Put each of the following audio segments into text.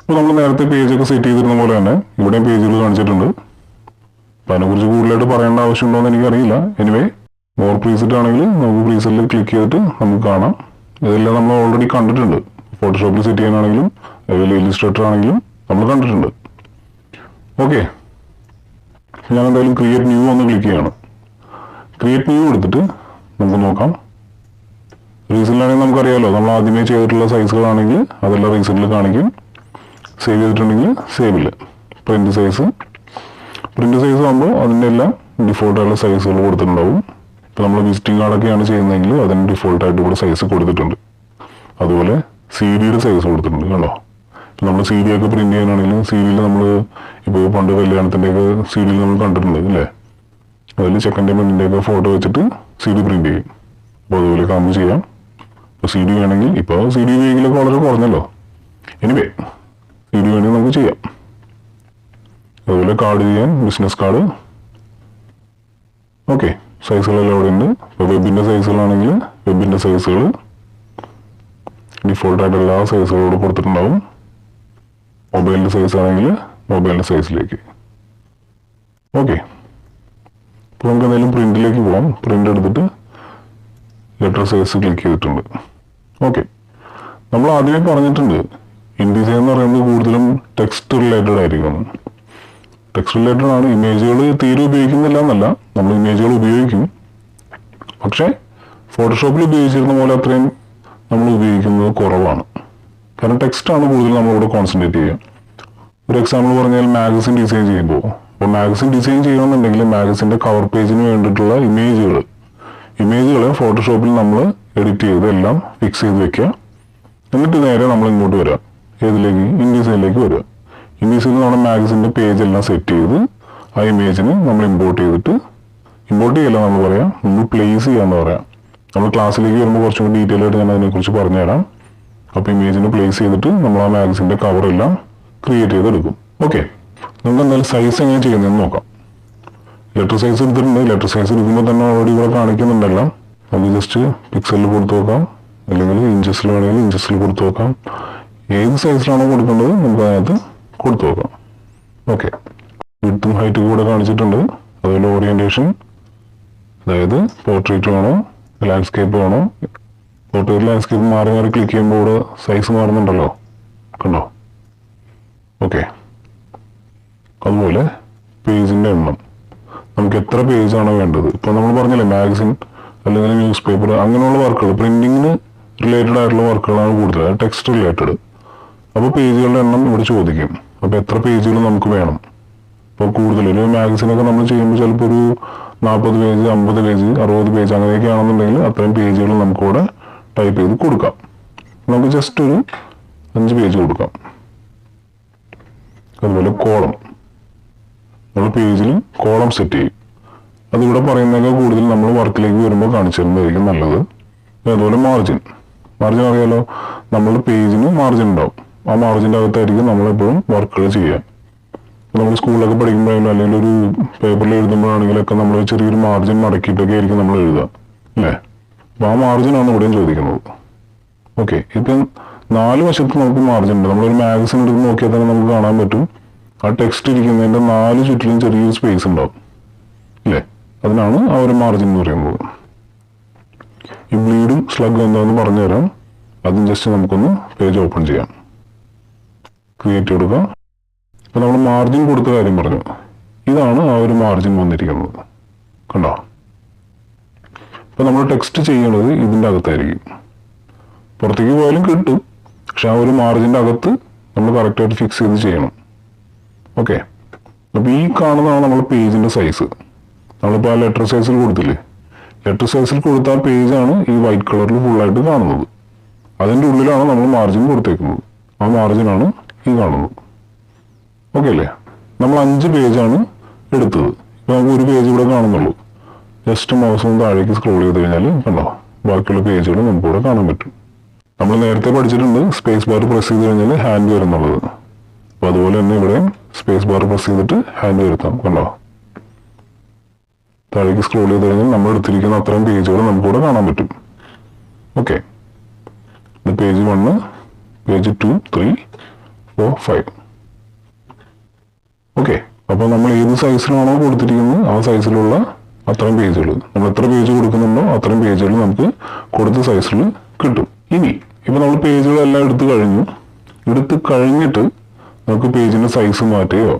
അപ്പോൾ നമ്മൾ നേരത്തെ പേജൊക്കെ സെറ്റ് ചെയ്തിരുന്ന പോലെ തന്നെ ഇവിടെയും പേജുകൾ കാണിച്ചിട്ടുണ്ട്. അപ്പോൾ അതിനെക്കുറിച്ച് കൂടുതലായിട്ട് പറയേണ്ട ആവശ്യമുണ്ടോ എന്ന് എനിക്കറിയില്ല. എനിവേ മോർ പ്രീസെറ്റ് ആണെങ്കിൽ നമുക്ക് പ്രീസെറ്റിൽ ക്ലിക്ക് ചെയ്തിട്ട് നമുക്ക് കാണാം. ഇതെല്ലാം നമ്മൾ ഓൾറെഡി കണ്ടിട്ടുണ്ട്. ഫോട്ടോഷോപ്പിൽ സെറ്റ് ചെയ്യാനാണെങ്കിലും അതുപോലെ ഇല്ലുസ്ട്രേറ്റർ ആണെങ്കിലും നമ്മൾ കണ്ടിട്ടുണ്ട്. ഓക്കെ, ഞാൻ എന്തായാലും ക്രിയേറ്റ് ന്യൂ ഒന്ന് ക്ലിക്ക് ചെയ്യണം. ക്രിയേറ്റ് ന്യൂ എടുത്തിട്ട് നമുക്ക് നോക്കാം. റീസെറ്റിലാണെങ്കിൽ നമുക്കറിയാമല്ലോ, നമ്മൾ ആദ്യമേ ചെയ്തിട്ടുള്ള സൈസുകളാണെങ്കിൽ അതെല്ലാം റീസെറ്റിൽ കാണിക്കും. സേവ് ചെയ്തിട്ടുണ്ടെങ്കിൽ സേവില്ല. പ്രിന്റ് സൈസ് ആകുമ്പോൾ അതിൻ്റെ എല്ലാം ഡിഫോൾട്ടായിട്ടുള്ള സൈസുകൾ കൊടുത്തിട്ടുണ്ടാവും. ഇപ്പോൾ നമ്മൾ വിസിറ്റിംഗ് കാർഡൊക്കെയാണ് ചെയ്യുന്നതെങ്കിൽ അതിന് ഡിഫോൾട്ടായിട്ട് ഇവിടെ സൈസ് കൊടുത്തിട്ടുണ്ട്. അതുപോലെ സി ഡിയുടെ സൈസ് കൊടുത്തിട്ടുണ്ട്. കണ്ടോ, ഇപ്പോൾ നമ്മൾ സി ഡി ഒക്കെ പ്രിന്റ് ചെയ്യാനാണെങ്കിലും സി ഡിയിൽ നമ്മൾ ഇപ്പോൾ പണ്ട് കല്യാണത്തിൻ്റെയൊക്കെ സി ഡിയിൽ നമ്മൾ കണ്ടിട്ടുണ്ട് അല്ലേ, അതിൽ ചെക്കൻ്റെ പെണ്ണിൻ്റെയൊക്കെ ഫോട്ടോ വെച്ചിട്ട് സി ഡി പ്രിന്റ് ചെയ്യും. അപ്പോൾ അതുപോലെ കാമ്പ് ചെയ്യാം. ഇപ്പോൾ സി ഡി വേണമെങ്കിൽ ഇപ്പോൾ സി ഡി ഉപയോഗിക്കലൊക്കെ വളരെ കുറഞ്ഞല്ലോ. എനിവേ സി ഡി വേണമെങ്കിൽ നമുക്ക് ചെയ്യാം. അതുപോലെ കാർഡ് ചെയ്യാൻ ബിസിനസ് കാർഡ്. ഓക്കെ, സൈസുകളെല്ലാം അവിടെ ഉണ്ട്. ഇപ്പോൾ വെബിൻ്റെ സൈസുകളാണെങ്കിൽ വെബിൻ്റെ സൈസുകൾ ഡിഫോൾട്ടായിട്ട് എല്ലാ സൈസുകളോട് കൊടുത്തിട്ടുണ്ടാവും. മൊബൈലിൻ്റെ സൈസ് ആണെങ്കിൽ മൊബൈലിൻ്റെ സൈസിലേക്ക്. ഓക്കെ, ഇപ്പോൾ നമുക്ക് എന്തെങ്കിലും പ്രിന്റിലേക്ക് പോകാം. പ്രിന്റ് എടുത്തിട്ട് ലെറ്റർ സൈസ് ക്ലിക്ക് ചെയ്തിട്ടുണ്ട്. ഓക്കെ, നമ്മൾ ആദ്യമേ പറഞ്ഞിട്ടുണ്ട് ഇൻഡിസൈൻ എന്ന് പറയുന്നത് കൂടുതലും ടെക്സ്റ്റ് റിലേറ്റഡ് ആയിരിക്കും. ടെക്സ്റ്റ് റിലേറ്റഡ് ആണ്. ഇമേജുകൾ തീരെ ഉപയോഗിക്കുന്നില്ല എന്നല്ല, നമ്മൾ ഇമേജുകൾ ഉപയോഗിക്കും. പക്ഷേ ഫോട്ടോഷോപ്പിൽ ഉപയോഗിച്ചിരുന്ന പോലെ അത്രയും നമ്മൾ ഉപയോഗിക്കുന്നത് കുറവാണ്. കാരണം ടെക്സ്റ്റാണ് കൂടുതൽ നമ്മളിവിടെ കോൺസെൻട്രേറ്റ് ചെയ്യുക. ഒരു എക്സാമ്പിൾ പറഞ്ഞാൽ മാഗസിൻ ഡിസൈൻ ചെയ്യുമ്പോൾ, അപ്പോൾ മാഗസിൻ ഡിസൈൻ ചെയ്യണമെന്നുണ്ടെങ്കിൽ മാഗസിൻ്റെ കവർ പേജിന് വേണ്ടിയിട്ടുള്ള ഇമേജുകളെ ഫോട്ടോഷോപ്പിൽ നമ്മൾ എഡിറ്റ് ചെയ്ത് എല്ലാം ഫിക്സ് ചെയ്ത് വെക്കുക. എന്നിട്ട് നേരെ നമ്മൾ ഇങ്ങോട്ട് വരിക. ഏതിലേക്ക്? ഇൻഡിസൈനിലേക്ക് വരിക. ഇൻഡിസൈനിൽ നമ്മുടെ മാഗസിൻ്റെ പേജ് എല്ലാം സെറ്റ് ചെയ്ത് ആ ഇമേജിന് നമ്മൾ ഇമ്പോർട്ട് ചെയ്യില്ല നമ്മൾ പറയാം, നമ്മൾ പ്ലേസ് ചെയ്യാന്ന് പറയാം. നമ്മൾ ക്ലാസ്സിലേക്ക് വരുമ്പോൾ കുറച്ചും കൂടി ഡീറ്റെയിൽ ആയിട്ട് ഞാൻ അതിനെക്കുറിച്ച് പറഞ്ഞുതരാം. അപ്പോൾ ഇമേജിന് പ്ലേസ് ചെയ്തിട്ട് നമ്മൾ ആ മാഗസിൻ്റെ കവറെല്ലാം ക്രിയേറ്റ് ചെയ്തെടുക്കും. ഓക്കെ, നമുക്ക് എന്തായാലും സൈസ് എങ്ങനെ ചെയ്യുന്നതെന്ന് നോക്കാം. ലെറ്റർ സൈസ് എടുത്തിട്ടുണ്ട്. ലെറ്റർ സൈസ് എടുക്കുമ്പോൾ തന്നെ ഓൾറെഡി ഇവിടെ കാണിക്കുന്നുണ്ടല്ലോ. നമുക്ക് ജസ്റ്റ് പിക്സലിൽ കൊടുത്തു നോക്കാം, അല്ലെങ്കിൽ ഇഞ്ചസിൽ വേണമെങ്കിൽ ഇഞ്ചസിൽ കൊടുത്തു നോക്കാം. ഏത് സൈസിലാണോ കൊടുക്കേണ്ടത് നമുക്ക് അതിനകത്ത് കൊടുത്തു നോക്കാം. ഓക്കെ, വിഡ്ത്തും ഹൈറ്റും കൂടെ കാണിച്ചിട്ടുണ്ട്. അതുപോലെ ഓറിയന്റേഷൻ, അതായത് പോർട്രേറ്റ് വേണോ ലാൻഡ്സ്കേപ്പ് വേണോ. പോർട്രേറ്റ് ലാൻഡ്സ്കേപ്പ് മാറി മാറി ക്ലിക്ക് ചെയ്യുമ്പോൾ ഇവിടെ സൈസ് മാറുന്നുണ്ടല്ലോ, കണ്ടോ. ഓക്കെ, അതുപോലെ പേജിൻ്റെ എണ്ണം, നമുക്ക് എത്ര പേജാണോ വേണ്ടത്. ഇപ്പോൾ നമ്മൾ പറഞ്ഞില്ലേ മാഗസിൻ അല്ലെങ്കിൽ ന്യൂസ് പേപ്പർ അങ്ങനെയുള്ള വർക്കുകൾ, പ്രിന്റിങ്ങിന് റിലേറ്റഡ് ആയിട്ടുള്ള വർക്കുകളാണ് കൂടുതൽ, ടെക്സ്റ്റ് റിലേറ്റഡ്. അപ്പോൾ പേജുകളുടെ എണ്ണം ഇവിടെ ചോദിക്കും. അപ്പോൾ എത്ര പേജുകൾ നമുക്ക് വേണം. ഇപ്പോൾ കൂടുതൽ ഒരു മാഗസിനൊക്കെ നമ്മൾ ചെയ്യുമ്പോൾ ചിലപ്പോൾ ഒരു 40 പേജ് 50 പേജ് 60 പേജ് അങ്ങനെയൊക്കെ ആണെന്നുണ്ടെങ്കിൽ അത്രയും പേജുകൾ നമുക്കിവിടെ ടൈപ്പ് ചെയ്ത് കൊടുക്കാം. നമുക്ക് ജസ്റ്റ് ഒരു 5 പേജ് കൊടുക്കാം. അതുപോലെ കോളം, നമ്മൾ പേജിൽ കോളം സെറ്റ് ചെയ്യും. അതിവിടെ പറയുന്നതൊക്കെ കൂടുതൽ നമ്മൾ വർക്കിലേക്ക് വരുമ്പോൾ കാണിച്ചു തരുന്നതായിരിക്കും നല്ലത്. അതുപോലെ മാർജിൻ അറിയാലോ, നമ്മളുടെ പേജിന് മാർജിൻ ഉണ്ടാവും. ആ മാർജിൻ്റെ അകത്തായിരിക്കും നമ്മളെപ്പോഴും വർക്കുകൾ ചെയ്യുക. നമ്മൾ സ്കൂളിലൊക്കെ പഠിക്കുമ്പോഴായാലും അല്ലെങ്കിൽ ഒരു പേപ്പറിൽ എഴുതുമ്പോഴാണെങ്കിലൊക്കെ നമ്മൾ ചെറിയൊരു മാർജിൻ മടക്കിയിട്ടൊക്കെ ആയിരിക്കും നമ്മൾ എഴുതുക അല്ലേ. അപ്പോൾ ആ മാർജിനാണ് ഇവിടെയും ചോദിക്കുന്നത്. ഓക്കെ, ഇപ്പം 4 വശത്ത് നമുക്ക് മാർജിൻ ഉണ്ട്. നമ്മളൊരു മാഗസിൻ എടുത്ത് നോക്കിയാൽ തന്നെ നമുക്ക് കാണാൻ പറ്റും ആ ടെക്സ്റ്റ് ഇരിക്കുന്നതിൻ്റെ 4 ചുറ്റിലും ചെറിയൊരു സ്പേസ് ഉണ്ടാവും അല്ലേ. അതിനാണ് ആ ഒരു മാർജിൻ എന്ന് പറയുന്നത്. ഈ ബ്ലീഡും സ്ലഗും എന്താണെന്ന് പറഞ്ഞുതരാം. അതും ജസ്റ്റ് നമുക്കൊന്ന് പേജ് ഓപ്പൺ ചെയ്യാം. ക്രിയേറ്റ് കൊടുക്കാം. അപ്പോൾ നമ്മൾ മാർജിൻ കൊടുത്ത കാര്യം പറഞ്ഞു. ഇതാണ് ആ ഒരു മാർജിൻ വന്നിരിക്കുന്നത്, കണ്ടോ. ഇപ്പോൾ നമ്മൾ ടെക്സ്റ്റ് ചെയ്യണത് ഇതിൻ്റെ അകത്തായിരിക്കും. പുറത്തേക്ക് പോയാലും കിട്ടും, പക്ഷെ ആ ഒരു മാർജിൻ്റെ അകത്ത് നമ്മൾ കറക്റ്റായിട്ട് ഫിക്സ് ചെയ്ത് ചെയ്യണം. ഓക്കെ, അപ്പോൾ ഈ കാണുന്നതാണ് നമ്മൾ പേജിൻ്റെ സൈസ്. നമ്മളിപ്പോൾ ആ ലെറ്റർ സൈസിൽ കൊടുത്തില്ലേ, ലെറ്റർ സൈസിൽ കൊടുത്ത ആ പേജാണ് ഈ വൈറ്റ് കളറിൽ ഫുള്ളായിട്ട് കാണുന്നത്. അതിൻ്റെ ഉള്ളിലാണ് നമ്മൾ മാർജിൻ കൊടുത്തേക്കുന്നത്. ആ മാർജിനാണ് ഈ കാണുന്നത്. ഓക്കെ അല്ലേ. നമ്മൾ 5 പേജാണ് എടുത്തത്. ഇപ്പോൾ നമുക്ക് ഒരു പേജ് ഇവിടെ കാണുന്നുള്ളൂ. ജസ്റ്റ് മൗസ് ഒന്ന് താഴേക്ക് സ്ക്രോൾ ചെയ്ത് കഴിഞ്ഞാൽ കണ്ടോ ബാക്കിയുള്ള പേജുകൾ നമുക്കിവിടെ കാണാൻ പറ്റും. നമ്മൾ നേരത്തെ പഠിച്ചിട്ടുണ്ട് സ്പേസ് ബാർ പ്രസ് ചെയ്ത് കഴിഞ്ഞാൽ ഹാൻഡ് വരുന്നുള്ളത്. അപ്പോൾ അതുപോലെ തന്നെ ഇവിടെ സ്പേസ് ബാർ പ്രസ് ചെയ്തിട്ട് ഹാൻഡ് വരുത്താം, കണ്ടോ. താഴേക്ക് സ്ക്രോൾ ചെയ്ത് കഴിഞ്ഞാൽ നമ്മൾ എടുത്തിരിക്കുന്ന അത്രയും പേജുകൾ നമുക്കിവിടെ കാണാൻ പറ്റും. ഓക്കെ, പേജ് 1, പേജ് 2, 3, അപ്പോൾ 5. ഓക്കെ, അപ്പോൾ നമ്മൾ ഏത് സൈസിലാണോ കൊടുത്തിരിക്കുന്നത് ആ സൈസിലുള്ള അത്രയും പേജുകൾ, നമ്മൾ എത്ര പേജ് കൊടുക്കുന്നുണ്ടോ അത്രയും പേജുകൾ നമുക്ക് കൊടുത്ത സൈസിൽ കിട്ടും. ഇനി ഇപ്പോൾ നമ്മൾ പേജുകളെല്ലാം എടുത്ത് കഴിഞ്ഞിട്ട് നമുക്ക് പേജിൻ്റെ സൈസ് മാറ്റുകയോ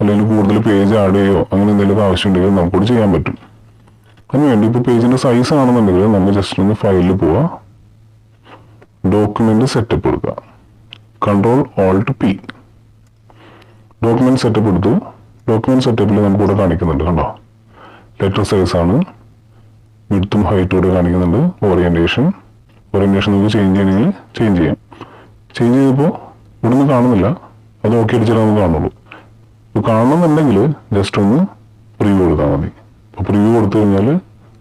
അല്ലെങ്കിൽ കൂടുതൽ പേജ് ആഡ് ചെയ്യുകയോ അങ്ങനെ എന്തെങ്കിലും ആവശ്യമുണ്ടെങ്കിൽ നമുക്കോട് ചെയ്യാൻ പറ്റും. അതിനുവേണ്ടി ഇപ്പോൾ പേജിൻ്റെ സൈസ് ആണെന്നുണ്ടെങ്കിൽ നമുക്ക് ജസ്റ്റ് ഒന്ന് ഫയലിൽ പോവുക, ഡോക്യുമെന്റ് സെറ്റപ്പ് എടുക്കുക, Ctrl+Alt+P, ഡോക്യുമെന്റ് സെറ്റപ്പ് എടുത്തു. ഡോക്യുമെന്റ് സെറ്റപ്പിൽ നമുക്കിവിടെ കാണിക്കുന്നുണ്ട്, കണ്ടോ, ലെറ്റർ സൈസ് ആണ്, വിഡ്ത്തും ഹൈറ്റും ഇവിടെ കാണിക്കുന്നുണ്ട്, ഓറിയന്റേഷൻ നമുക്ക് ചേഞ്ച് ചെയ്യണമെങ്കിൽ ചേഞ്ച് ചെയ്യാം. ചേഞ്ച് ചെയ്തപ്പോൾ ഇവിടെ നിന്ന് കാണുന്നില്ല, അത് ഓക്കെ അടിച്ചാൽ നമുക്ക് കാണുള്ളൂ. ഇപ്പോൾ കാണണമെന്നുണ്ടെങ്കിൽ ജസ്റ്റ് ഒന്ന് പ്രിവ്യൂ കൊടുത്താൽ മതി. അപ്പോൾ പ്രിവ്യൂ കൊടുത്തു കഴിഞ്ഞാൽ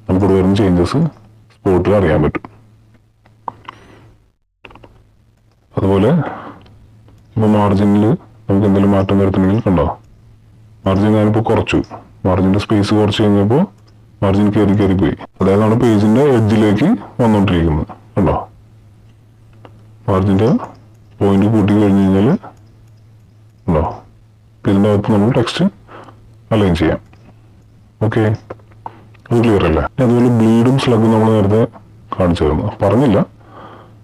നമുക്കിവിടെ വരുന്ന ചേഞ്ചസ് സ്പോട്ടിൽ അറിയാൻ പറ്റും. അതുപോലെ ഇപ്പോൾ മാർജിനിൽ നമുക്ക് എന്തെങ്കിലും മാറ്റം വരുത്തണമെങ്കിൽ കണ്ടോ, മാർജിൻ ഞാനിപ്പോൾ കുറച്ചു, മാർജിൻ്റെ സ്പേസ് കുറച്ച് കഴിഞ്ഞപ്പോൾ മാർജിൻ കയറി പോയി. അതായത് നമ്മുടെ പേജിൻ്റെ എഡ്ജിലേക്ക് വന്നുകൊണ്ടിരിക്കുന്നത് കണ്ടോ. മാർജിൻ്റെ പോയിന്റ് കൂട്ടി കഴിഞ്ഞ് കഴിഞ്ഞാൽ ഉണ്ടോ, ഇതിൻ്റെ അകത്ത് നമ്മൾ ടെക്സ്റ്റ് അലൈൻ ചെയ്യാം. ഓക്കെ, അത് ക്ലിയർ അല്ലേ? അതുപോലെ ബ്ലീഡും സ്ലഗും നമ്മൾ നേരത്തെ കാണിച്ചിരുന്നു, പറഞ്ഞില്ല.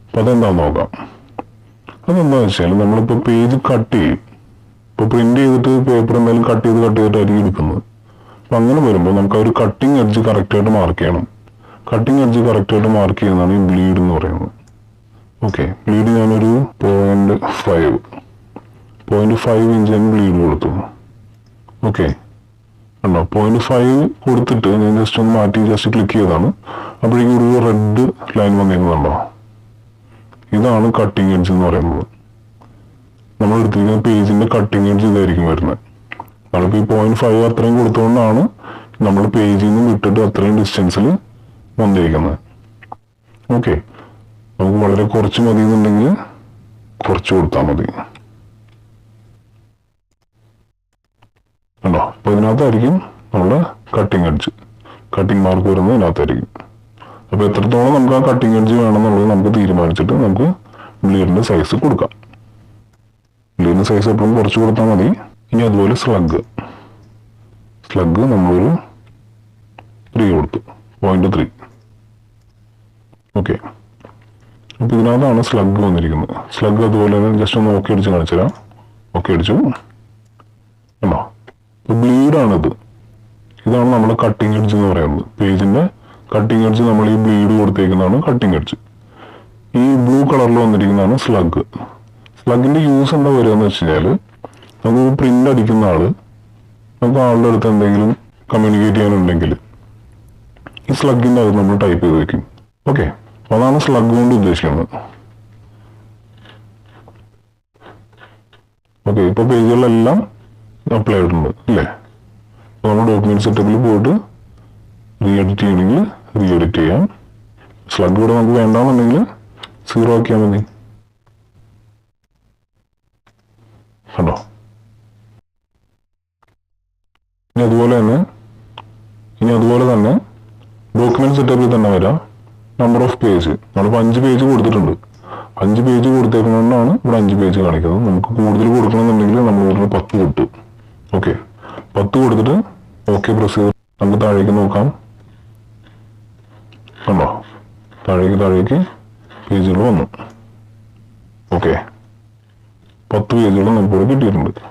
അപ്പം അതെന്താണെന്ന് നോക്കാം. അതെന്താണെന്ന് വെച്ചാൽ നമ്മളിപ്പോൾ പേജ് കട്ട് ചെയ്യും. ഇപ്പോൾ പ്രിന്റ് ചെയ്തിട്ട് പേപ്പർ എന്തായാലും കട്ട് ചെയ്തിട്ടായിരിക്കും എടുക്കുന്നത്. അപ്പം അങ്ങനെ വരുമ്പോൾ നമുക്ക് ആ ഒരു കട്ടിങ് എഡ്ജ് കറക്റ്റായിട്ട് മാർക്ക് ചെയ്യണം. കട്ടിങ് എഡ്ജ് കറക്റ്റായിട്ട് മാർക്ക് ചെയ്യുന്നതാണ് ഈ ബ്ലീഡ് എന്ന് പറയുന്നത്. ഓക്കെ, ബ്ലീഡ് ഞാനൊരു 0.5 ഇഞ്ച് ഞാൻ ബ്ലീഡ് കൊടുത്തു. ഓക്കെ, കണ്ടോ, 0.5 കൊടുത്തിട്ട് ഞാൻ ജസ്റ്റ് ഒന്ന് മാറ്റി ജസ്റ്റ് ക്ലിക്ക് ചെയ്തതാണ്. അപ്പോഴേക്കും ഒരു റെഡ് ലൈൻ വന്നിരുന്നുണ്ടോ, ഇതാണ് കട്ടിങ് എഡ്ജ് എന്ന് പറയുന്നത്. നമ്മൾ എടുത്തിരിക്കുന്ന പേജിന്റെ കട്ടിങ് എഡ്ജ് ഇതായിരിക്കും വരുന്നത്. നമ്മളിപ്പോൾ ഈ 0.5 അത്രയും കൊടുത്തുകൊണ്ടാണ് നമ്മൾ പേജിൽ നിന്ന് വിട്ടിട്ട് അത്രയും ഡിസ്റ്റൻസിൽ വന്നിരിക്കുന്നത്. ഓക്കെ, നമുക്ക് വളരെ കുറച്ച് മതി എന്നുണ്ടെങ്കിൽ കുറച്ച് കൊടുത്താൽ മതി. കണ്ടോ, അപ്പോൾ ഇതിനകത്തായിരിക്കും നമ്മുടെ കട്ടിങ് എഡ്ജ്, കട്ടിങ് മാർക്ക് വരുന്നത് ഇതിനകത്തായിരിക്കും. അപ്പോൾ എത്രത്തോളം നമുക്ക് ആ കട്ടിങ് എഡ്ജ് വേണമെന്നുള്ളത് നമുക്ക് തീരുമാനിച്ചിട്ട് നമുക്ക് ബ്ലീഡിന്റെ സൈസ് കൊടുക്കാം. ബ്ലീഡിന്റെ സൈസ് എപ്പോഴും കുറച്ച് കൊടുത്താൽ മതി. ഇനി അതുപോലെ സ്ലഗ് നമ്മളൊരു 3 കൊടുത്തു, 0.3. ഓക്കെ, അപ്പോൾ ഇതിനകത്താണ് സ്ലഗ് വന്നിരിക്കുന്നത്. സ്ലഗ് അതുപോലെ തന്നെ ജസ്റ്റ് ഒന്ന് ഓക്കെ അടിച്ച് കാണിച്ചു തരാം. ഓക്കെ അടിച്ചു, കണ്ടോ, ഇപ്പോൾ ബ്ലീഡാണിത്. ഇതാണ് നമ്മുടെ കട്ടിങ് എഡ്ജ് എന്ന് പറയുന്നത്. പേജിന്റെ കട്ടിങ് എഡ്ജ് നമ്മൾ ഈ ബ്ലീഡ് കൊടുത്തേക്കുന്നതാണ് കട്ടിങ് എഡ്ജ്. ഈ ബ്ലൂ കളറിൽ വന്നിരിക്കുന്നതാണ് സ്ലഗ്. സ്ലഗിന്റെ യൂസ് എന്താ വരിക എന്ന് വെച്ച് കഴിഞ്ഞാൽ, നമുക്ക് പ്രിന്റ് അടിക്കുന്ന നമുക്ക് ആളുടെ അടുത്ത് എന്തെങ്കിലും കമ്മ്യൂണിക്കേറ്റ് ചെയ്യാനുണ്ടെങ്കിൽ ഈ സ്ലഗിന്റെ അകത്ത് നമ്മൾ ടൈപ്പ് ചെയ്ത് വെക്കും. ഓക്കെ, അതാണ് സ്ലഗ് കൊണ്ട് ഉദ്ദേശിക്കുന്നത്. ഓക്കെ, ഇപ്പോൾ പേജുകളിലെല്ലാം അപ്ലൈ ആയിട്ടുണ്ട് അല്ലേ? അപ്പോൾ നമ്മൾ ഡോക്യുമെന്റ് സെറ്റപ്പിൽ പോയിട്ട് റീ എഡിറ്റ് ചെയ്യണമെങ്കിൽ റീ എഡിറ്റ് ചെയ്യാം. സ്ലഗ് കൂടെ നമുക്ക് വേണ്ടാന്നുണ്ടെങ്കിൽ 0 ആക്കിയാൽ മതി. കണ്ടോ, ഇനി അതുപോലെ തന്നെ ഡോക്യുമെന്റ് സെറ്റപ്പിൽ തന്നെ വരാം. നമ്പർ ഓഫ് പേജ് നമ്മളിപ്പോൾ 5 പേജ് കൊടുത്തിട്ടുണ്ട്. 5 പേജ് കൊടുത്തേക്കുന്നതുകൊണ്ടാണ് ഇവിടെ 5 പേജ് കാണിക്കുന്നത്. നമുക്ക് കൂടുതൽ കൊടുക്കണമെന്നുണ്ടെങ്കിൽ നമ്മൾ ഇവിടെ 10 കൊടുത്തു. ഓക്കെ, 10 കൊടുത്തിട്ട് ഓക്കെ പ്രസ് ചെയ്ത് നമുക്ക് താഴേക്ക് നോക്കാം. കണ്ടോ, താഴേക്ക് പേജുകൾ വന്നു. ഓക്കെ, 10 പേജുകൾ നമുക്കിവിടെ കിട്ടിയിട്ടുണ്ട്.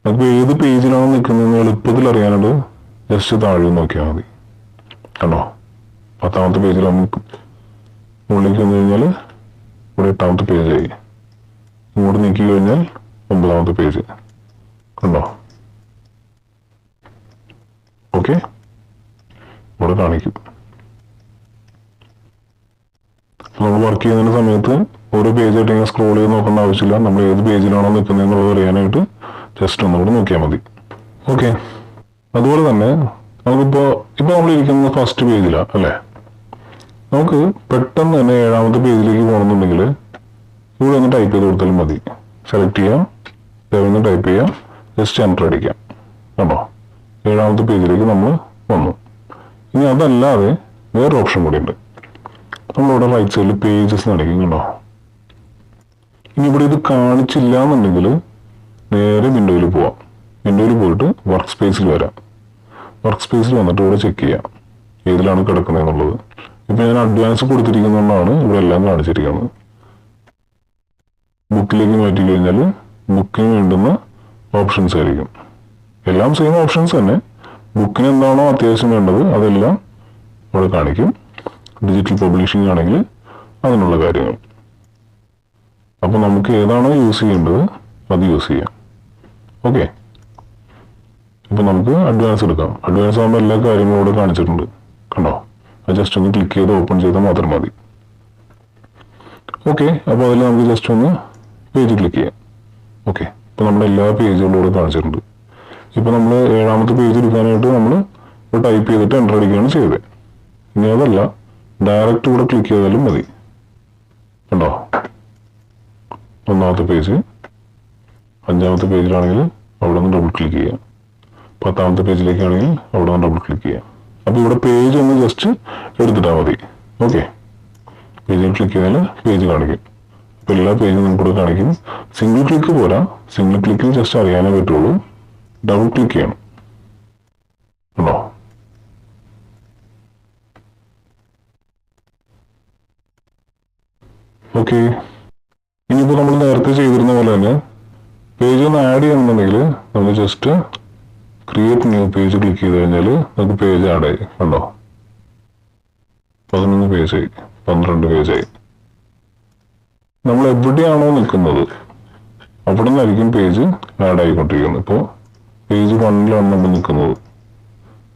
നമുക്ക് ഏത് പേജിലാണ് നിൽക്കുന്നതെന്ന് എളുപ്പത്തിൽ അറിയാനായിട്ട് ജസ്റ്റ് താഴെ നോക്കിയാൽ മതി. കണ്ടോ, 10ാമത്തെ പേജിൽ നമുക്ക് മുകളിലേക്ക് വന്നു കഴിഞ്ഞാൽ ഇവിടെ 8ാമത്തെ പേജായി. ഇങ്ങോട്ട് നീക്കി കഴിഞ്ഞാൽ 9ാമത്തെ പേജ്. കണ്ടോ, ഓക്കെ, ഇവിടെ കാണിക്കും. നമ്മൾ വർക്ക് ചെയ്യുന്ന സമയത്ത് ഓരോ പേജായിട്ട് ഇങ്ങനെ സ്ക്രോൾ ചെയ്ത് നോക്കേണ്ട ആവശ്യമില്ല. നമ്മൾ ഏത് പേജിലാണോ നിൽക്കുന്നത് എന്നുള്ളത് അറിയാനായിട്ട് ജസ്റ്റ് ഒന്നുകൂടെ നോക്കിയാൽ മതി. ഓക്കെ, അതുപോലെ തന്നെ നമുക്കിപ്പോൾ നമ്മൾ ഇരിക്കുന്നത് ഫസ്റ്റ് പേജിലാണ് അല്ലേ? നമുക്ക് പെട്ടെന്ന് തന്നെ 7ാമത്തെ പേജിലേക്ക് പോകണമെന്നുണ്ടെങ്കിൽ ഇവിടെ ഒന്ന് ടൈപ്പ് ചെയ്ത് കൊടുത്താലും മതി. സെലക്ട് ചെയ്യാം, ഇവിടുന്ന് ടൈപ്പ് ചെയ്യാം, ജസ്റ്റ് എൻ്റർ അടിക്കാം. കണ്ടോ, 7ാമത്തെ പേജിലേക്ക് നമ്മൾ വന്നു. ഇനി അതല്ലാതെ വേറെ ഓപ്ഷൻ കൂടി ഉണ്ട്. നമ്മളിവിടെ റൈറ്റ് സൈഡിൽ പേജസ് നടക്കും. കണ്ടോ, ഇനി ഇവിടെ ഇത് കാണിച്ചില്ല എന്നുണ്ടെങ്കിൽ നേരെ വിൻഡോയിൽ പോവാം. വിൻഡോയിൽ പോയിട്ട് വർക്ക് സ്പേസിൽ വരാം. വർക്ക് സ്പേസിൽ വന്നിട്ട് ഇവിടെ ചെക്ക് ചെയ്യാം ഏതിലാണ് കിടക്കുന്നത് എന്നുള്ളത്. ഇപ്പം ഞാൻ അഡ്വാൻസ് കൊടുത്തിരിക്കുന്നതുകൊണ്ടാണ് ഇവിടെ എല്ലാം കാണിച്ചിരിക്കുന്നത്. ബുക്കിലേക്ക് മാറ്റി കഴിഞ്ഞാൽ ബുക്കിന് വേണ്ടുന്ന ഓപ്ഷൻസ് ആയിരിക്കും. എല്ലാം സെയിം ഓപ്ഷൻസ് തന്നെ. ബുക്കിന് എന്താണോ അത്യാവശ്യം വേണ്ടത് അതെല്ലാം ഇവിടെ കാണിക്കും. ഡിജിറ്റൽ പബ്ലിഷിംഗ് ആണെങ്കിൽ അതിനുള്ള കാര്യങ്ങൾ. അപ്പോൾ നമുക്ക് ഏതാണോ യൂസ് ചെയ്യേണ്ടത് അത് യൂസ് ചെയ്യാം. ഓക്കെ, ഇപ്പം നമുക്ക് അഡ്വാൻസ് എടുക്കാം. അഡ്വാൻസ് ആകുമ്പോൾ എല്ലാ കാര്യങ്ങളും ഇവിടെ കാണിച്ചിട്ടുണ്ട്. കണ്ടോ? അത് ജസ്റ്റ് ഒന്ന് ക്ലിക്ക് ചെയ്ത് ഓപ്പൺ ചെയ്താൽ മാത്രം മതി. ഓക്കെ, അപ്പോൾ അതിൽ നമുക്ക് ജസ്റ്റ് ഒന്ന് പേജ് ക്ലിക്ക് ചെയ്യാം. ഓക്കെ, ഇപ്പോൾ നമ്മുടെ എല്ലാ പേജുകളും ഇവിടെ കാണിച്ചിട്ടുണ്ട്. ഇപ്പോൾ നമ്മൾ 7ാമത്തെ പേജ് എടുക്കാനായിട്ട് നമ്മൾ ഇവിടെ ടൈപ്പ് ചെയ്തിട്ട് എൻ്റർ അടിക്കുകയാണ് ചെയ്തത്. ഇനി അതല്ല, ഡയറക്റ്റ് ഇവിടെ ക്ലിക്ക് ചെയ്താലും മതി. കണ്ടോ? 1ാമത്തെ പേജ്, 5ാമത്തെ പേജിലാണെങ്കിൽ അവിടെ നിന്ന് ഡബിൾ ക്ലിക്ക് ചെയ്യാം. 10ാമത്തെ പേജിലേക്കാണെങ്കിൽ അവിടെ നിന്ന് ഡബിൾ ക്ലിക്ക് ചെയ്യാം. അപ്പോൾ ഇവിടെ പേജ് ഒന്ന് ജസ്റ്റ് എടുത്തിട്ടാൽ മതി. ഓക്കെ, പേജിൽ ക്ലിക്ക് ചെയ്താൽ പേജ് കാണിക്കും. അപ്പോൾ എല്ലാ പേജും നമുക്കിവിടെ കാണിക്കും. സിംഗിൾ ക്ലിക്ക് പോരാ, സിംഗിൾ ക്ലിക്കിൽ ജസ്റ്റ് അറിയാനേ പറ്റുള്ളൂ. ഡബിൾ ക്ലിക്ക് ചെയ്യണം. ഉണ്ടോ? ഓക്കെ, ഇനിയിപ്പോൾ നമ്മൾ നേരത്തെ ചെയ്തിരുന്ന പോലെ തന്നെ പേജ് ഒന്ന് ആഡ് ചെയ്യണമെന്നുണ്ടെങ്കിൽ നമ്മൾ just create new page click ചെയ്ത് കഴിഞ്ഞാൽ നമുക്ക് പേജ് ആഡ് ആയി. കണ്ടോ? 11 പേജായി, 12 പേജായി. നമ്മൾ എവിടെയാണോ നിൽക്കുന്നത് അവിടെ നിന്നായിരിക്കും പേജ് ആഡ് ആയിക്കൊണ്ടിരിക്കുന്നത്. ഇപ്പോൾ പേജ് 1ലാണ് നമ്മൾ നിൽക്കുന്നത്.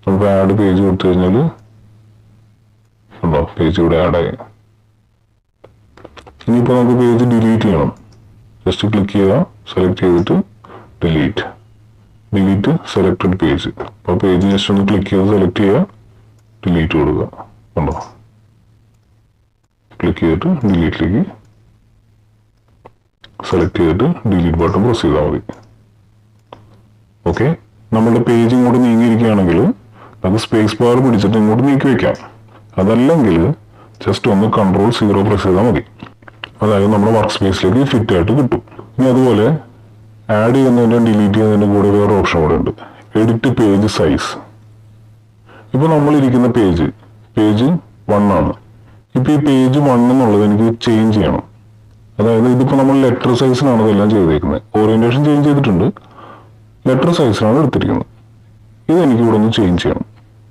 നമുക്ക് ആഡ് പേജ് കൊടുത്തു കഴിഞ്ഞാൽ കണ്ടോ പേജ് ഇവിടെ ആഡായി. ഇനിയിപ്പോൾ നമുക്ക് പേജ് ഡിലീറ്റ് ചെയ്യണം. ജസ്റ്റ് ക്ലിക്ക് ചെയ്യുക, സെലക്ട് ചെയ്തിട്ട് ഡിലീറ്റ് സെലക്റ്റഡ് പേജ്. അപ്പോൾ പേജ് ജസ്റ്റ് ഒന്ന് ക്ലിക്ക് ചെയ്ത് സെലക്ട് ചെയ്യുക, ഡിലീറ്റ് കൊടുക്കുക. കണ്ടോ? ക്ലിക്ക് ചെയ്തിട്ട് ഡിലീറ്റിലേക്ക് സെലക്ട് ചെയ്തിട്ട് ഡിലീറ്റ് ബട്ടൺ പ്രസ് ചെയ്താൽ മതി. ഓക്കെ, നമ്മുടെ പേജ് ഇങ്ങോട്ട് നീങ്ങിയിരിക്കുകയാണെങ്കിൽ അത് സ്പേസ് ബാർ പിടിച്ചിട്ട് ഇങ്ങോട്ട് നീക്കി വെക്കാം. അതല്ലെങ്കിൽ ജസ്റ്റ് ഒന്ന് Ctrl+0 പ്രസ് ചെയ്താൽ മതി. അതായത് നമ്മുടെ വർക്ക് സ്പേസിലേക്ക് ഫിറ്റ് ആയിട്ട് കിട്ടും. ഇനി അതുപോലെ ആഡ് ചെയ്യുന്നതിൻ്റെ ഡിലീറ്റ് ചെയ്യുന്നതിൻ്റെ കൂടെ വേറെ ഓപ്ഷൻ കൂടെ ഉണ്ട്, എഡിറ്റ് പേജ് സൈസ്. ഇപ്പോൾ നമ്മളിരിക്കുന്ന പേജ് 1 ആണ്. ഇപ്പോൾ ഈ പേജ് 1 എന്നുള്ളത് എനിക്ക് ചേഞ്ച് ചെയ്യണം. അതായത് ഇതിപ്പോൾ നമ്മൾ ലെറ്റർ സൈസിനാണ് ഇതെല്ലാം ചെയ്തേക്കുന്നത്. ഓറിയന്റേഷൻ ചേഞ്ച് ചെയ്തിട്ടുണ്ട്, ലെറ്റർ സൈസിനാണ് എടുത്തിരിക്കുന്നത്. ഇതെനിക്ക് ഇവിടെ ഒന്ന് ചേഞ്ച് ചെയ്യണം.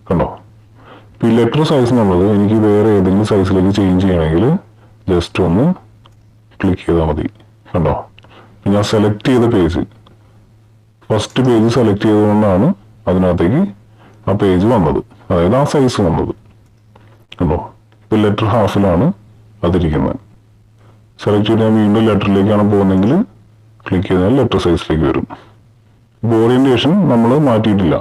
കണ്ടോ? ഇപ്പോൾ ഈ ലെറ്റർ സൈസ് എന്നുള്ളത് എനിക്ക് വേറെ ഏതെങ്കിലും സൈസിലേക്ക് ചേഞ്ച് ചെയ്യണമെങ്കിൽ ജസ്റ്റ് ഒന്ന് ക്ലിക്ക് ചെയ്താൽ മതി. കണ്ടോ? ഞാൻ സെലക്ട് ചെയ്ത പേജ്, ഫസ്റ്റ് പേജ് സെലക്ട് ചെയ്തുകൊണ്ടാണ് അതിനകത്തേക്ക് ആ പേജ് വന്നത്, അതായത് ആ സൈസ് വന്നത്. കണ്ടോ? ഇപ്പോൾ ലെറ്റർ ഹാഫിലാണ് അതിരിക്കുന്നത്. സെലക്ട് ചെയ്ത് ഞാൻ വീണ്ടും ലെറ്ററിലേക്കാണ് പോകുന്നതെങ്കിൽ ക്ലിക്ക് ചെയ്താൽ ലെറ്റർ സൈസിലേക്ക് വരും. ഓറിയന്റേഷൻ നമ്മൾ മാറ്റിയിട്ടില്ല.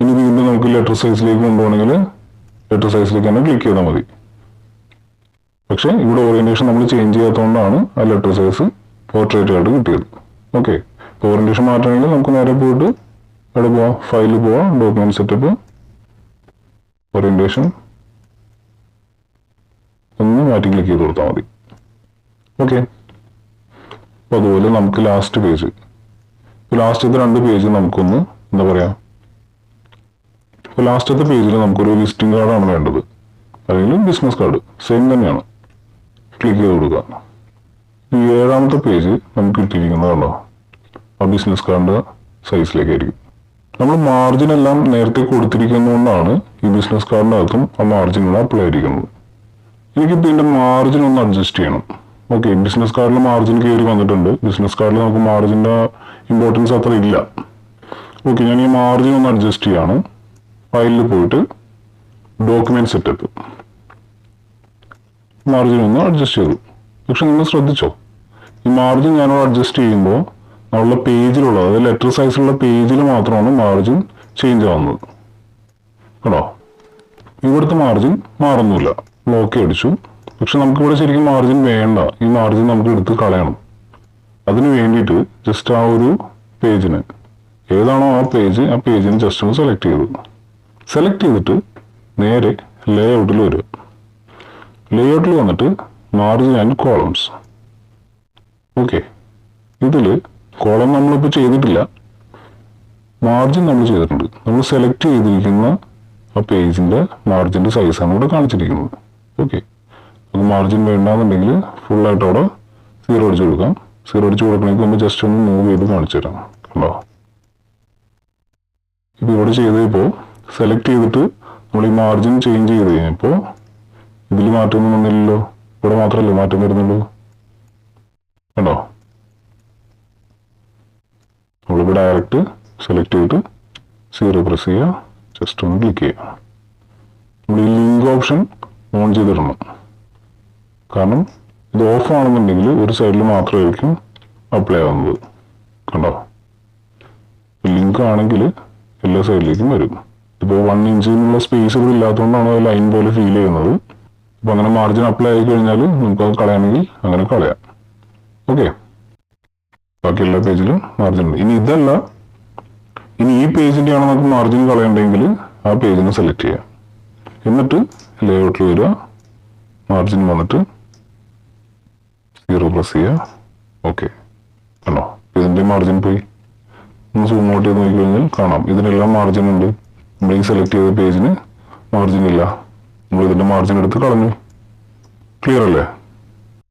ഇനി വീണ്ടും നമുക്ക് ലെറ്റർ സൈസിലേക്ക് കൊണ്ടുപോകണമെങ്കിൽ ലെറ്റർ സൈസിലേക്ക് തന്നെ ക്ലിക്ക് ചെയ്താൽ മതി. പക്ഷേ ഇവിടെ ഓറിയന്റേഷൻ നമ്മൾ ചേഞ്ച് ചെയ്യാത്തതുകൊണ്ടാണ് ആ ലെറ്റർ സൈസ് പോർട്രേറ്റ് ആയിട്ട് കിട്ടിയത്. ഓക്കെ, ഇപ്പോൾ ഓറിയന്റേഷൻ മാറ്റണമെങ്കിൽ നമുക്ക് നേരെ പോയിട്ട് അവിടെ പോവാം, ഫയലിൽ പോവാം, ഡോക്യുമെന്റ് സെറ്റപ്പ്, ഓറിയന്റേഷൻ ഒന്ന് മാറ്റി ക്ലിക്ക് ചെയ്ത് കൊടുത്താൽ മതി. ഓക്കെ, അപ്പോൾ അതുപോലെ നമുക്ക് ലാസ്റ്റ് പേജ്, ലാസ്റ്റത്തെ 2 പേജ് നമുക്കൊന്ന് എന്താ പറയുക, ഇപ്പോൾ ലാസ്റ്റത്തെ പേജിൽ നമുക്കൊരു വിസിറ്റിംഗ് കാർഡാണ് വേണ്ടത്, അല്ലെങ്കിൽ ബിസിനസ് കാർഡ് സെയിം തന്നെയാണ്. ക്ലിക്ക് ചെയ്ത് കൊടുക്കുക. ഈ 7ാമത്തെ പേജ് നമുക്ക് കിട്ടിയിരിക്കുന്നതാണോ ആ ബിസിനസ് കാർഡിൻ്റെ സൈസിലേക്കായിരിക്കും. നമ്മൾ മാർജിൻ എല്ലാം നേരത്തെ കൊടുത്തിരിക്കുന്നതുകൊണ്ടാണ് ഈ ബിസിനസ് കാർഡിൻ്റെ അകത്തും ആ മാർജിനുള്ള അപ്ലൈ ആയിരിക്കുന്നത്. എനിക്കിപ്പോൾ ഇതിൻ്റെ മാർജിൻ ഒന്ന് അഡ്ജസ്റ്റ് ചെയ്യണം. ഓക്കെ, ബിസിനസ് കാർഡിൽ മാർജിൻ കയറി വന്നിട്ടുണ്ട്. ബിസിനസ് കാർഡിൽ നമുക്ക് മാർജിൻ്റെ ഇമ്പോർട്ടൻസ് അത്ര ഇല്ല. ഓക്കെ, ഞാൻ ഈ മാർജിൻ ഒന്ന് അഡ്ജസ്റ്റ് ചെയ്യാണ്. ഫയലിൽ പോയിട്ട് ഡോക്യുമെന്റ് സെറ്റപ്പ്, മാർജിൻ ഒന്ന് അഡ്ജസ്റ്റ് ചെയ്തു. പക്ഷെ നിങ്ങൾ ശ്രദ്ധിച്ചോ, ഈ മാർജിൻ ഞാനോട് അഡ്ജസ്റ്റ് ചെയ്യുമ്പോൾ നമ്മളുടെ പേജിലുള്ള, അതായത് ലെറ്റർ സൈസിലുള്ള പേജിൽ മാത്രമാണ് മാർജിൻ ചേഞ്ച് ആവുന്നത്. കേട്ടോ? ഇവിടുത്തെ മാർജിൻ മാറുന്നില്ല. ഓക്കെ അടിച്ചു. പക്ഷെ നമുക്കിവിടെ ശരിക്കും മാർജിൻ വേണ്ട, ഈ മാർജിൻ നമുക്ക് എടുത്ത് കളയണം. അതിന് വേണ്ടിയിട്ട് ജസ്റ്റ് ആ ഒരു പേജിന് ഏതാണോ ആ പേജിന് ജസ്റ്റ് ഒന്ന് സെലക്ട് ചെയ്തിട്ട് നേരെ ലേ ഔട്ടിൽ വരിക. ലേ ഔട്ടിൽ വന്നിട്ട് മാർജിൻ ആൻഡ് കോളംസ്. ഓക്കെ, ഇതിൽ കോളം നമ്മളിപ്പോൾ ചെയ്തിട്ടില്ല, മാർജിൻ നമ്മൾ ചെയ്തിട്ടുണ്ട്. നമ്മൾ സെലക്ട് ചെയ്തിരിക്കുന്ന ആ പേജിന്റെ മാർജിന്റെ സൈസാണ് ഇവിടെ കാണിച്ചിരിക്കുന്നത്. ഓക്കെ, അത് മാർജിൻ വേണ്ടാന്നുണ്ടെങ്കിൽ ഫുള്ളായിട്ട് അവിടെ 0 അടിച്ചു കൊടുക്കാം. 0 അടിച്ചു കൊടുക്കണമെങ്കിൽ നമ്മൾ ജസ്റ്റ് ഒന്ന് മൂവ് ചെയ്ത് കാണിച്ചു തരാം. കണ്ടോ, ഇപ്പൊ ഇവിടെ ചെയ്തപ്പോൾ സെലക്ട് ചെയ്തിട്ട് നമ്മൾ ഈ മാർജിൻ ചേഞ്ച് ചെയ്ത് കഴിഞ്ഞപ്പോൾ ഇതിൽ മാറ്റമൊന്നും വന്നില്ലല്ലോ. ഇവിടെ മാത്രമല്ലേ മാറ്റം വരുന്നുള്ളൂ. കണ്ടോ, നമ്മളിപ്പോൾ ഡയറക്റ്റ് സെലക്ട് ചെയ്തിട്ട് 0 പ്രസ് ചെയ്യുക, ജസ്റ്റ് ഒന്ന് ക്ലിക്ക് ചെയ്യുക. നമ്മൾ ഈ ലിങ്ക് ഓപ്ഷൻ ഓൺ ചെയ്തിടണം. കാരണം ഇത് ഓഫ് ആണെന്നുണ്ടെങ്കിൽ ഒരു സൈഡിൽ മാത്രമായിരിക്കും അപ്ലൈ ആവുന്നത്. കണ്ടോ, ലിങ്ക് ആണെങ്കിൽ എല്ലാ സൈഡിലേക്കും വരും. ഇപ്പോൾ 1 ഇഞ്ചിനുള്ള സ്പേസ് ഇവിടെ ഇല്ലാത്തതുകൊണ്ടാണ് അത് ലൈൻ പോലെ ഫീൽ ചെയ്യുന്നത്. അപ്പോൾ അങ്ങനെ മാർജിൻ അപ്ലൈ ആയി കഴിഞ്ഞാൽ നമുക്കത് കളയണമെങ്കിൽ അങ്ങനെ കളയാം. ഓക്കെ, ബാക്കി എല്ലാ പേജിലും മാർജിൻ ഉണ്ട്. ഇനി ഈ പേജിന്റെ ആണ് നമുക്ക് മാർജിൻ കളയണ്ടെങ്കിൽ ആ പേജിനെ സെലക്ട് ചെയ്യാം. എന്നിട്ട് ലേഔട്ടിൽ വരിക, മാർജിൻ വന്നിട്ട് 0 പ്രസ് ചെയ്യുക. ഓക്കെ, കണ്ടോ, ഇതിന്റെ മാർജിൻ പോയി. ഒന്ന് സൂം ഔട്ട് ചെയ്ത് നോക്കിക്കഴിഞ്ഞാൽ കാണാം ഇതിനെല്ലാം മാർജിൻ ഉണ്ട്. നമ്മൾ ഈ സെലക്ട് ചെയ്ത പേജിന് മാർജിൻ ഇല്ല. നമ്മൾ ഇതിന്റെ മാർജിൻ എടുത്ത് കളഞ്ഞു. ക്ലിയർ അല്ലേ?